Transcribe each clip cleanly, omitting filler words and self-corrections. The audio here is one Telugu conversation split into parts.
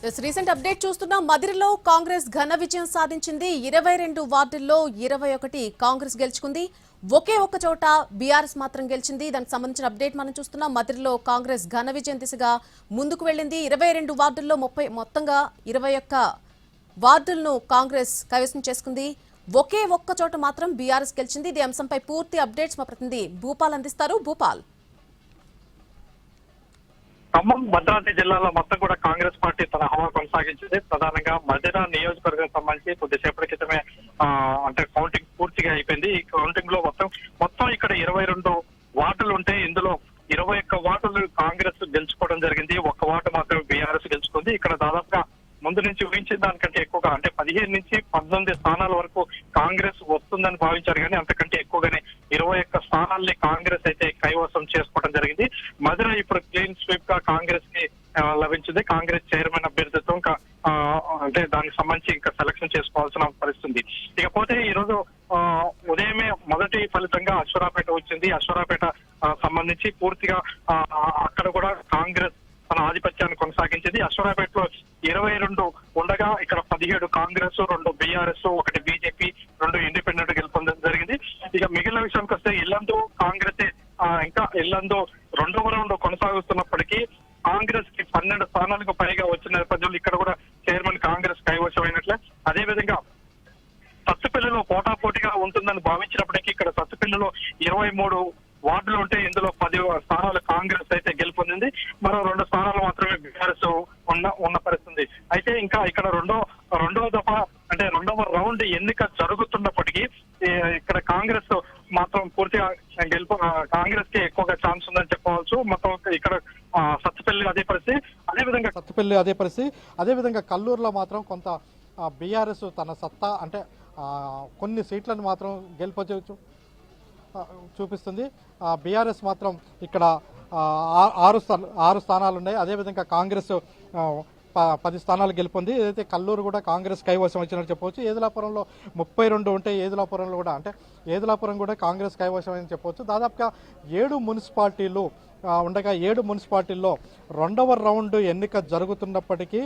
రీసెంట్ అప్డేట్ చూస్తున్నాం. మదిరిలో కాంగ్రెస్ ఘన విజయం సాధించింది. 22 వార్డుల్లో 21 కాంగ్రెస్ గెలుచుకుంది. ఒకే ఒక్క చోట బీఆర్ఎస్ మాత్రం గెలిచింది. దానికి సంబంధించిన అప్డేట్ మనం చూస్తున్నాం. మదిరిలో కాంగ్రెస్ ఘన విజయం దిశగా ముందుకు వెళ్ళింది. 22 వార్డుల్లో మొత్తంగా 21 వార్డులను కాంగ్రెస్ కైవసం చేసుకుంది. ఒకే ఒక్క చోట మాత్రం బీఆర్ఎస్ గెలిచింది. ఈ అంశంపై పూర్తి అప్డేట్స్ మా ప్రతినిధి భూపాల్ అందిస్తారు. భూపాల్, ఖమ్మం భద్రాద్రి జిల్లాలో మొత్తం కూడా కాంగ్రెస్ పార్టీ తన హవా కొనసాగించింది. ప్రధానంగా మధిర నియోజకవర్గం సంబంధించి కొద్దిసేపటి క్రితమే అంటే కౌంటింగ్ పూర్తిగా అయిపోయింది. ఈ కౌంటింగ్ లో మొత్తం ఇక్కడ 22 వార్డులు ఉంటే ఇందులో 21 వార్డులు కాంగ్రెస్ గెలుచుకోవడం జరిగింది. ఒక్క వార్డు మాత్రం బీఆర్ఎస్ గెలుచుకుంది. ఇక్కడ దాదాపుగా ముందు నుంచి ఊహించిన దానికంటే ఎక్కువగా అంటే 15 నుంచి 19 స్థానాల వరకు కాంగ్రెస్ వస్తుందని భావించారు, కానీ అంతకంటే ఎక్కువగానే 21 స్థానాల్ని కాంగ్రెస్ అయితే కైవసం చేసుకోవడం జరిగింది. మధుర ఇప్పుడు క్లీన్ స్వీప్ గా కాంగ్రెస్ కి లభించింది. కాంగ్రెస్ చైర్మన్ అభ్యర్థిత్వం అంటే దానికి సంబంధించి ఇంకా సెలక్షన్ చేసుకోవాల్సిన పరిస్థితి. ఇకపోతే ఈ రోజు ఉదయమే మొదటి ఫలితంగా అశ్వరాపేట వచ్చింది. అశ్వరాపేట సంబంధించి పూర్తిగా అక్కడ కూడా కాంగ్రెస్ తన ఆధిపత్యాన్ని కొనసాగించింది. అశ్వరాపేటలో 22 ఉండగా ఇక్కడ 17 కాంగ్రెస్, 2 బీఆర్ఎస్, 1 బీజేపీ, 2 ఇండిపెండెంట్ గెలుపొందడం జరిగింది. ఇక మిగిలిన విషయానికి వస్తే ఇల్లందు కాంగ్రెస్ ఇంకా ఇల్లందు రెండవ రౌండ్ కొనసాగుతున్నప్పటికీ కాంగ్రెస్ కి 12 స్థానాలకు పైగా వచ్చిన నేపథ్యంలో ఇక్కడ కూడా చైర్మన్ కాంగ్రెస్ కైవశమైనట్లే. అదేవిధంగా సత్తుపల్లిలో పోటాపోటీగా ఉంటుందని భావించినప్పటికీ ఇక్కడ సత్తుపల్లిలో 23 వార్డులు ఉంటే ఇందులో 10 స్థానాలు కాంగ్రెస్ అయితే గెలుపొందింది. మరో 2 స్థానాలు మాత్రమే బీఆర్ఎస్ ఉన్న పరిస్థితి. అయితే ఇంకా ఇక్కడ రెండవ దఫా అంటే రెండవ రౌండ్ ఎన్నిక జరుగుతున్నప్పటికీ ఇక్కడ కాంగ్రెస్ మాత్రం పూర్తిగా కాంగ్రెస్ కి ఎక్కువగా ఛాన్స్ ఉందని చెప్పవచ్చు. మొత్తం ఇక్కడ సత్తుపల్లి అదే పరిస్థితి. అదేవిధంగా కల్లూరులో మాత్రం కొంత బీఆర్ఎస్ తన సత్తా అంటే కొన్ని సీట్లను మాత్రం చూపిస్తుంది. బీఆర్ఎస్ మాత్రం ఇక్కడ 6 స్థానాలు ఉన్నాయి. అదేవిధంగా కాంగ్రెస్ 10 స్థానాలు గెలుపొంది. ఏదైతే కల్లూరు కూడా కాంగ్రెస్ కైవసం వచ్చినట్టు చెప్పవచ్చు. ఏదులాపురంలో 32 ఉంటే ఏదులాపురం కూడా కాంగ్రెస్ కైవసం అని చెప్పవచ్చు. దాదాపుగా 7 మున్సిపాలిటీలు ఉండగా 7 మున్సిపాలిటీల్లో రెండవ రౌండ్ ఎన్నిక జరుగుతున్నప్పటికీ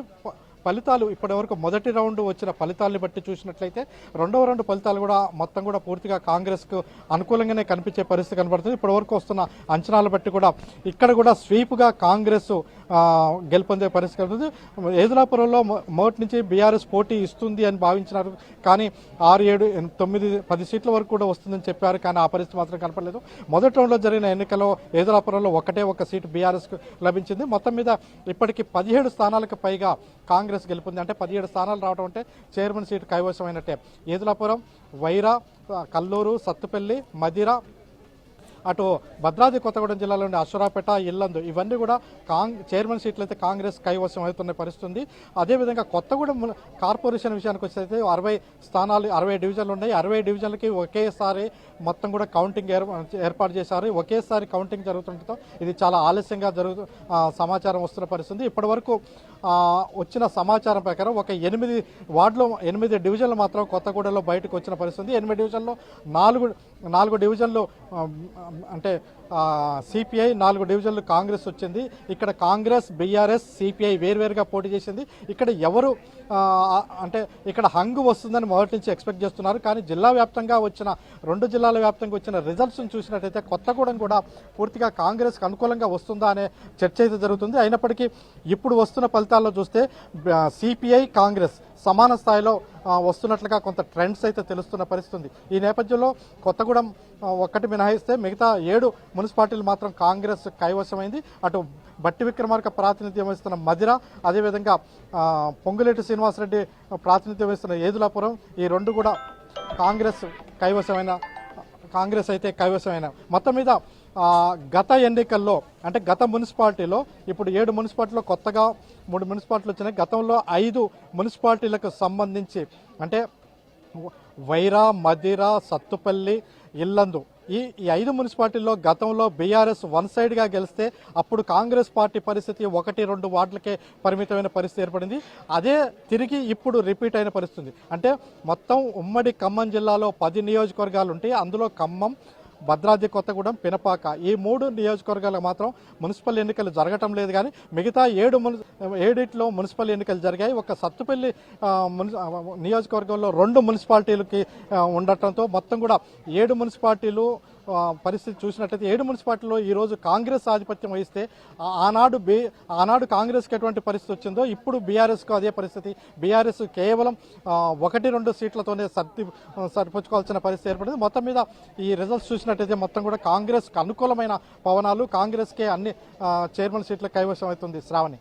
ఫలితాలు ఇప్పటివరకు మొదటి రౌండ్ వచ్చిన ఫలితాలను బట్టి చూసినట్లయితే రెండవ రౌండ్ ఫలితాలు కూడా మొత్తం కూడా పూర్తిగా కాంగ్రెస్కు అనుకూలంగానే కనిపించే పరిస్థితి కనబడుతుంది. ఇప్పటివరకు వస్తున్న అంచనాలు బట్టి కూడా ఇక్కడ కూడా స్వీప్గా కాంగ్రెస్ గెలుపొందే పరిస్థితి కనబడుతుంది. ఏదులాపురంలో మొదటి నుంచి బీఆర్ఎస్ పోటీ ఇస్తుంది అని భావించినారు, కానీ 6, 7, 9, 10 సీట్ల వరకు కూడా వస్తుందని చెప్పారు, కానీ ఆ పరిస్థితి మాత్రం కనపడలేదు. మొదటి రౌండ్లో జరిగిన ఎన్నికల్లో ఏదులాపురంలో ఒక సీటు బీఆర్ఎస్కు లభించింది. మొత్తం మీద ఇప్పటికీ 17 స్థానాలకు పైగా కాంగ్రెస్ గెలుపొంది. అంటే 17 స్థానాలు రావడం అంటే చైర్మన్ సీటు కైవసమైనట్టే. ఏదులాపురం, వైరా, కల్లూరు, సత్తుపల్లి, మధిర, అటు భద్రాద్రి కొత్తగూడెం జిల్లాలోని అశ్వరాపేట, ఇల్లందు ఇవన్నీ కూడా చైర్మన్ సీట్లు అయితే కాంగ్రెస్ కైవసం అవుతున్న పరిస్థితుంది. అదేవిధంగా కొత్తగూడెం కార్పొరేషన్ విషయానికి వచ్చేస్తే 60 స్థానాలు, 60 డివిజన్లు ఉన్నాయి. 60 డివిజన్లకి ఒకేసారి మొత్తం కూడా కౌంటింగ్ ఏర్పాటు చేశారు. ఒకేసారి కౌంటింగ్ జరుగుతుండటంతో ఇది చాలా ఆలస్యంగా సమాచారం వస్తున్న పరిస్థితుంది. ఇప్పటి వరకు వచ్చిన సమాచారం ప్రకారం ఒక 8 వార్డులు, 8 డివిజన్లు మాత్రం కొత్తగూడెంలో బయటకు వచ్చిన పరిస్థితుంది. 8 డివిజన్లో 4 డివిజన్లు అంటే సిపిఐ, 4 డివిజన్లు కాంగ్రెస్ వచ్చింది. ఇక్కడ కాంగ్రెస్, బీఆర్ఎస్, సిపిఐ వేరువేరుగా పోటీ చేసింది. ఇక్కడ ఎవరు అంటే ఇక్కడ హంగు వస్తుందని మొదటి నుంచి ఎక్స్పెక్ట్ చేస్తున్నారు, కానీ జిల్లా వ్యాప్తంగా వచ్చిన 2 జిల్లాల వ్యాప్తంగా వచ్చిన రిజల్ట్స్ని చూసినట్టయితే కొత్తగూడెం కూడా పూర్తిగా కాంగ్రెస్కి అనుకూలంగా వస్తుందా అనే చర్చ అయితే జరుగుతుంది. అయినప్పటికీ ఇప్పుడు వస్తున్న ఫలితాల్లో చూస్తే సిపిఐ, కాంగ్రెస్ సమాన స్థాయిలో వస్తున్నట్లుగా కొంత ట్రెండ్స్ అయితే తెలుస్తున్న పరిస్థితి. ఈ నేపథ్యంలో కొత్తగూడెం ఒక్కటి మినహాయిస్తే మిగతా 7 మున్సిపాలిటీలు మాత్రం కాంగ్రెస్ కైవసమైంది. అటు బట్టి విక్రమార్క ప్రాతినిధ్యం వహిస్తున్న మధిర, అదేవిధంగా పొంగులేటి శ్రీనివాసరెడ్డి ప్రాతినిధ్యం వహిస్తున్న ఏదులాపురం, ఈ 2 కూడా కాంగ్రెస్ అయితే కైవసమైన. మొత్తం మీద గత ఎన్నికల్లో అంటే గత మున్సిపాలిటీలో ఇప్పుడు 7 మున్సిపాలిటీలో కొత్తగా 3 మున్సిపాలిటీలు వచ్చినాయి. గతంలో 5 మున్సిపాలిటీలకు సంబంధించి అంటే వైరా, మధిర, సత్తుపల్లి, ఇల్లందు ఈ 5 మున్సిపాలిటీల్లో గతంలో బీఆర్ఎస్ వన్ సైడ్గా గెలిస్తే అప్పుడు కాంగ్రెస్ పార్టీ పరిస్థితి 1-2 వార్డులకే పరిమితమైన పరిస్థితి ఏర్పడింది. అదే తిరిగి ఇప్పుడు రిపీట్ అయిన పరిస్థితి. అంటే మొత్తం ఉమ్మడి ఖమ్మం జిల్లాలో 10 నియోజకవర్గాలు ఉంటాయి. అందులో ఖమ్మం, భద్రాద్రి కొత్తగూడెం, పినపాక ఈ 3 నియోజకవర్గాలకు మాత్రం మున్సిపల్ ఎన్నికలు జరగటం లేదు. కానీ మిగతా 7 మున్సిపల్ ఎన్నికలు జరిగాయి. ఒక సత్తుపల్లి నియోజకవర్గంలో 2 మున్సిపాలిటీలకి ఉండటంతో మొత్తం కూడా 7 మున్సిపాలిటీలు పరిస్థితి చూసినట్లయితే 7 మున్సిపాలిటీలో ఈ రోజు కాంగ్రెస్ ఆధిపత్యం వహిస్తే ఆనాడు కాంగ్రెస్కి ఎటువంటి పరిస్థితి వచ్చిందో ఇప్పుడు బీఆర్ఎస్కు అదే పరిస్థితి. బీఆర్ఎస్ కేవలం 1-2 సీట్లతోనే సరిపుచ్చుకోవాల్సిన పరిస్థితి ఏర్పడింది. మొత్తం మీద ఈ రిజల్ట్స్ చూసినట్లయితే మొత్తం కూడా కాంగ్రెస్కు అనుకూలమైన పవనాలు, కాంగ్రెస్కే అన్ని చైర్మన్ సీట్ల కైవసం అవుతుంది. శ్రావణి.